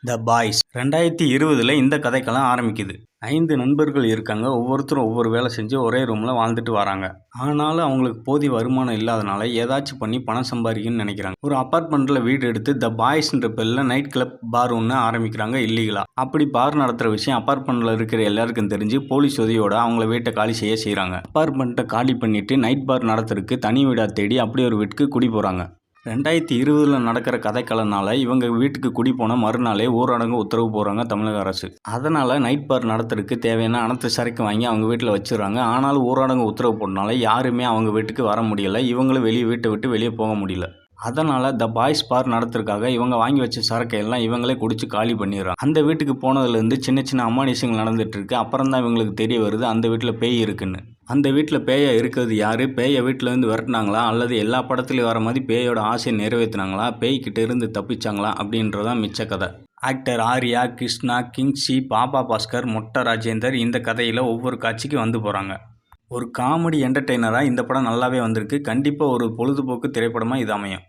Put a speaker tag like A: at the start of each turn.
A: த boys 2020 இந்த கதைக்களம் ஆரம்பிக்குது. 5 நண்பர்கள் இருக்காங்க. ஒவ்வொருத்தரும் ஒவ்வொரு வேலை செஞ்சு ஒரே ரூமில் வாழ்ந்துட்டு வராங்க. ஆனாலும் அவங்களுக்கு போதிய வருமானம் இல்லாதனால ஏதாச்சும் பண்ணி பணம் சம்பாதிக்கணும்னு நினைக்கிறாங்க. ஒரு அப்பார்ட்மெண்ட்டில் வீடு எடுத்து த பாய்ஸ்ன்ற பேரில் நைட் கிளப் பார் ஒன்று ஆரம்பிக்கிறாங்க இல்லீகலா. அப்படி பார் நடத்துகிற விஷயம் அப்பார்ட்மெண்ட்டில் இருக்கிற எல்லாருக்கும் தெரிஞ்சு போலீஸ் உதவியோட அவங்கள வீட்டை காலி செய்கிறாங்க. அப்பார்ட்மெண்ட்டை காலி பண்ணிட்டு நைட் பார் நடத்துறதுக்கு தனி வீடாக தேடி அப்படி ஒரு வீட்டுக்கு குடி போகிறாங்க. 2020 நடக்கிற கதைக்களனால இவங்க வீட்டுக்கு குடி போன மறுநாளே ஊரடங்கு உத்தரவு போடுறாங்க தமிழக அரசு. அதனால் நைட் பார் நடத்துறதுக்கு தேவையான அனைத்து சரக்கு வாங்கி அவங்க வீட்டில் வச்சுருக்காங்க. ஆனாலும் ஊரடங்கு உத்தரவு போட்டனால யாருமே அவங்க வீட்டுக்கு வர முடியலை. இவங்களும் வீட்டை விட்டு வெளியே போக முடியல. அதனால் த பாய்ஸ் பார் நடத்துறதுக்காக இவங்க வாங்கி வச்ச சரக்கை எல்லாம் இவங்களே குடிச்சு காலி பண்ணிடுறாங்க. அந்த வீட்டுக்கு போனதுலேருந்து சின்ன சின்ன அமானுஷங்கள் நடந்துட்டு இருக்கு. அப்புறம் தான் இவங்களுக்கு தெரிய வருது அந்த வீட்டில் பேய் இருக்குன்னு. அந்த வீட்டில் பேயை இருக்கிறது யார்? பேயை வீட்டிலேருந்து விரட்டினாங்களா அல்லது எல்லா படத்துலையும் வர மாதிரி பேயோட ஆசையை நிறைவேற்றினாங்களா? பேய்கிட்ட இருந்து தப்பிச்சாங்களா அப்படின்றதான் மிச்ச கதை. ஆக்டர் ஆர்யா, கிருஷ்ணா, கிங்ஸி, பாபா பாஸ்கர், மொட்டை ராஜேந்தர் இந்த கதையில் ஒவ்வொரு காட்சிக்கு வந்து போகிறாங்க. ஒரு காமெடி என்டர்டெய்னராக இந்த படம் நல்லாவே வந்திருக்கு. கண்டிப்பாக ஒரு பொழுதுபோக்கு திரைப்படமாக இது அமையும்.